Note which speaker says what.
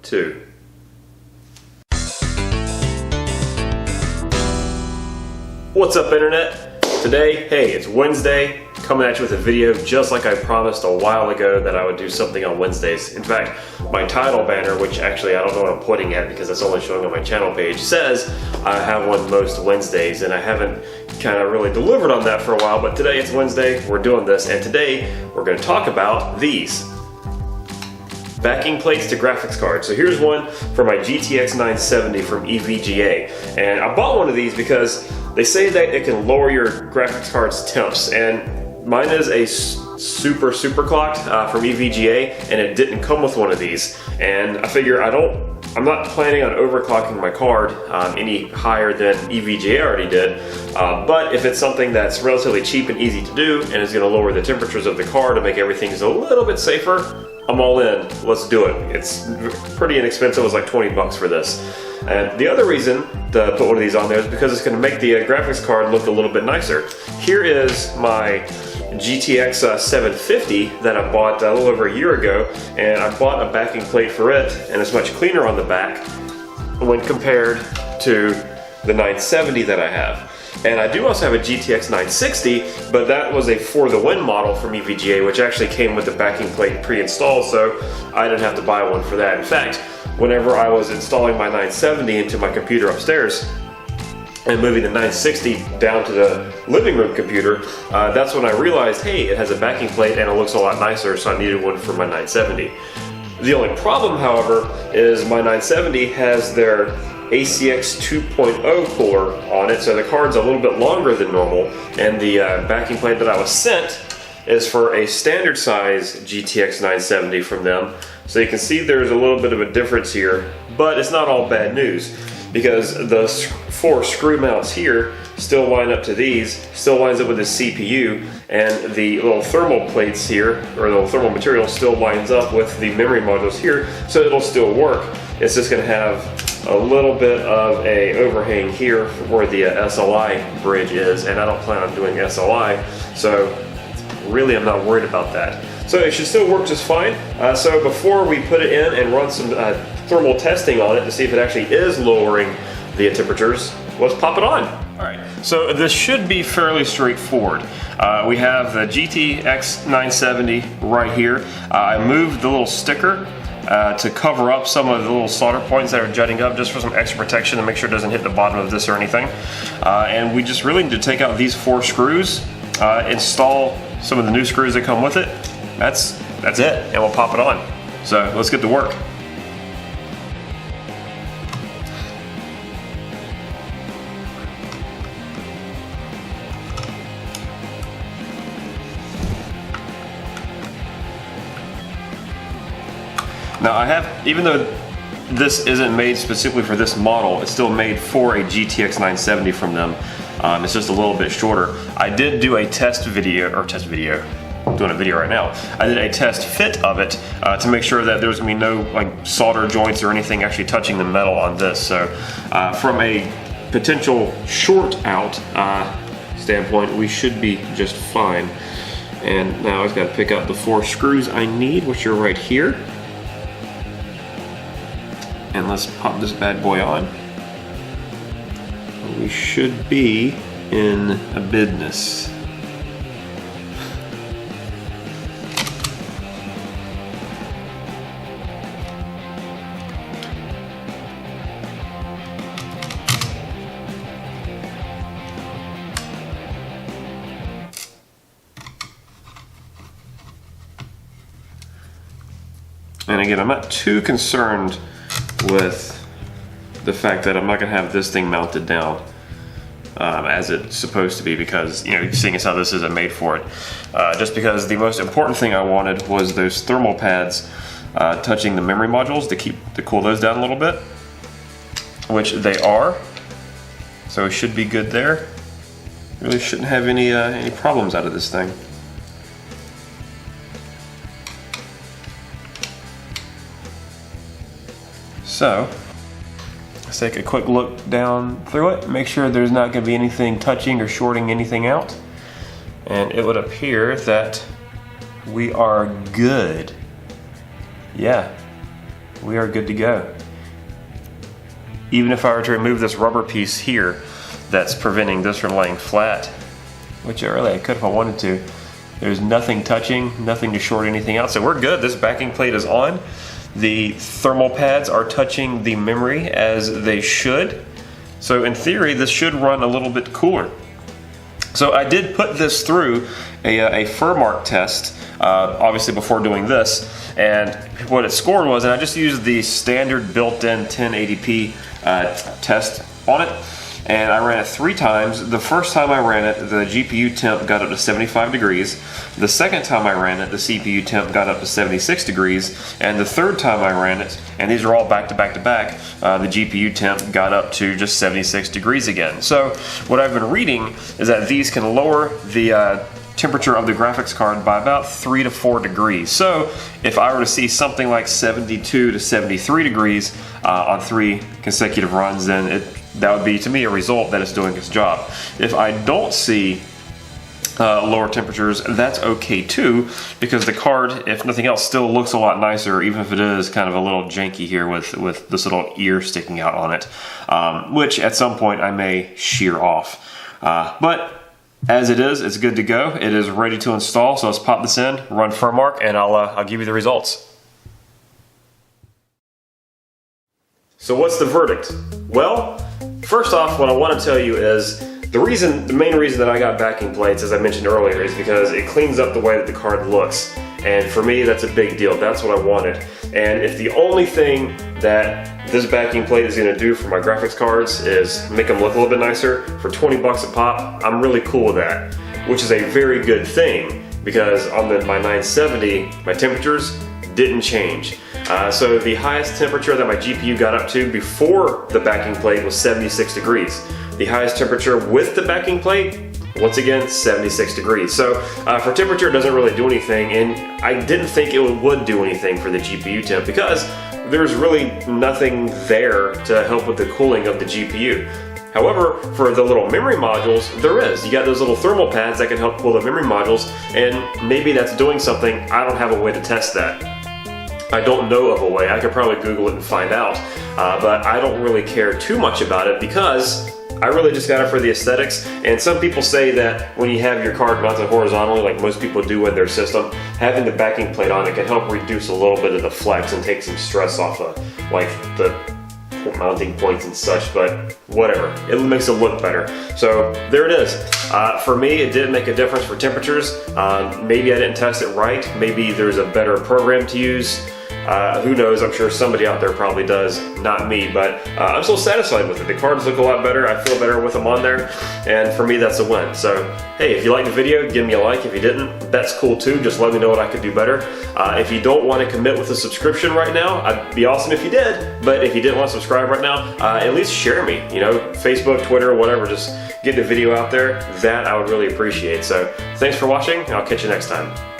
Speaker 1: 2. What's up, internet? Today, hey, it's Wednesday, coming at you with a video just like I promised a while ago that I would do something on Wednesdays. In fact, my title banner, which actually I don't know what I'm pointing at because it's only showing on my channel page, says I have one most Wednesdays, and I haven't kind of really delivered on that for a while, but today it's Wednesday, we're doing this, and today we're going to talk about these backing plates to graphics cards. So here's one for my GTX 970 from EVGA, and I bought one of these because they say that it can lower your graphics card's temps, and mine is a super clocked from EVGA, and it didn't come with one of these, and I figure I'm not planning on overclocking my card any higher than EVGA already did, but if it's something that's relatively cheap and easy to do and is going to lower the temperatures of the card to make everything just a little bit safer, I'm all in. Let's do it. It's pretty inexpensive. It was like 20 bucks for this. And the other reason to put one of these on there is because it's going to make the graphics card look a little bit nicer. Here is my GTX 750 that I bought a little over a year ago, and I bought a backing plate for it, and it's much cleaner on the back when compared to the 970 that I have. And I do also have a GTX 960, but that was a For the Win model from EVGA, which actually came with the backing plate pre-installed, so I didn't have to buy one for that. In fact, whenever I was installing my 970 into my computer upstairs and moving the 960 down to the living room computer, that's when I realized, hey, it has a backing plate and it looks a lot nicer, so I needed one for my 970. The only problem, however, is my 970 has their ACX 2.0 cooler on it, so the card's a little bit longer than normal, and the backing plate that I was sent is for a standard size GTX 970 from them. So you can see there's a little bit of a difference here, but it's not all bad news, because the 4 screw mounts here still line up to these, still lines up with the CPU, and the little thermal plates here, or the little thermal material, still lines up with the memory modules here, so it'll still work. It's just going to have a little bit of a overhang here where the SLI bridge is, and I don't plan on doing SLI, so really I'm not worried about that. So it should still work just fine. So before we put it in and run some thermal testing on it to see if it actually is lowering the temperatures, let's pop it on. Alright, so this should be fairly straightforward. We have the GTX 970 right here. I moved the little sticker to cover up some of the little solder points that are jutting up, just for some extra protection to make sure it doesn't hit the bottom of this or anything. And we just really need to take out these 4 screws, install some of the new screws that come with it. That's it, and we'll pop it on. So let's get to work. Now I have, even though this isn't made specifically for this model, it's still made for a GTX 970 from them. It's just a little bit shorter. I did do a test video, I'm doing a video right now. I did a test fit of it to make sure that there's gonna be no like solder joints or anything actually touching the metal on this. So from a potential short out standpoint, we should be just fine. And now I've got to pick out the 4 screws I need, which are right here. And let's pop this bad boy on. We should be in a business. And again, I'm not too concerned with the fact that I'm not going to have this thing mounted down as it's supposed to be, because, you know, seeing as how this isn't made for it. Just because the most important thing I wanted was those thermal pads touching the memory modules to cool those down a little bit, which they are. So we should be good there. Really shouldn't have any problems out of this thing. So let's take a quick look down through it, make sure there's not going to be anything touching or shorting anything out, and it would appear that we are good. Yeah, we are good to go. Even if I were to remove this rubber piece here that's preventing this from laying flat, which really I could if I wanted to, there's nothing touching, nothing to short anything out, so we're good. This backing plate is on. The thermal pads are touching the memory as they should. So in theory, this should run a little bit cooler. So I did put this through a Furmark test, obviously before doing this, and what it scored was, and I just used the standard built-in 1080p test on it, and I ran it 3 times. The first time I ran it, the GPU temp got up to 75 degrees. The second time I ran it, the CPU temp got up to 76 degrees. And the third time I ran it, and these are all back to back to back, the GPU temp got up to just 76 degrees again. So what I've been reading is that these can lower the temperature of the graphics card by about 3 to 4 degrees. So if I were to see something like 72 to 73 degrees on 3 consecutive runs, then that would be, to me, a result that it's doing its job. If I don't see lower temperatures, that's okay too, because the card, if nothing else, still looks a lot nicer, even if it is kind of a little janky here with this little ear sticking out on it, which at some point I may shear off. But as it is, it's good to go. It is ready to install, so let's pop this in, run Furmark, and I'll give you the results. So what's the verdict? Well, first off, what I want to tell you is the main reason that I got backing plates, as I mentioned earlier, is because it cleans up the way that the card looks. And for me, that's a big deal. That's what I wanted. And if the only thing that this backing plate is going to do for my graphics cards is make them look a little bit nicer for 20 bucks a pop, I'm really cool with that, which is a very good thing, because on my 970, my temperatures didn't change. So the highest temperature that my GPU got up to before the backing plate was 76 degrees. The highest temperature with the backing plate, once again, 76 degrees. So for temperature, it doesn't really do anything, and I didn't think it would do anything for the GPU temp because there's really nothing there to help with the cooling of the GPU. However, for the little memory modules, there is. You got those little thermal pads that can help cool the memory modules, and maybe that's doing something. I don't have a way to test that. I don't know of a way. I could probably Google it and find out, but I don't really care too much about it because I really just got it for the aesthetics. And some people say that when you have your card mounted horizontally, like most people do with their system, having the backing plate on it can help reduce a little bit of the flex and take some stress off of like the mounting points and such, but whatever, it makes it look better. So there it is. For me, it did make a difference for temperatures. Maybe I didn't test it right. Maybe there's a better program to use. Who knows? I'm sure somebody out there probably does, not me, but I'm still satisfied with it. The cards look a lot better. I feel better with them on there, and for me, that's a win. So, hey, if you liked the video, give me a like. If you didn't, that's cool too. Just let me know what I could do better. If you don't want to commit with a subscription right now, it'd be awesome if you did, but if you didn't want to subscribe right now, at least share me, you know, Facebook, Twitter, whatever, just get the video out there. That I would really appreciate. So, thanks for watching, and I'll catch you next time.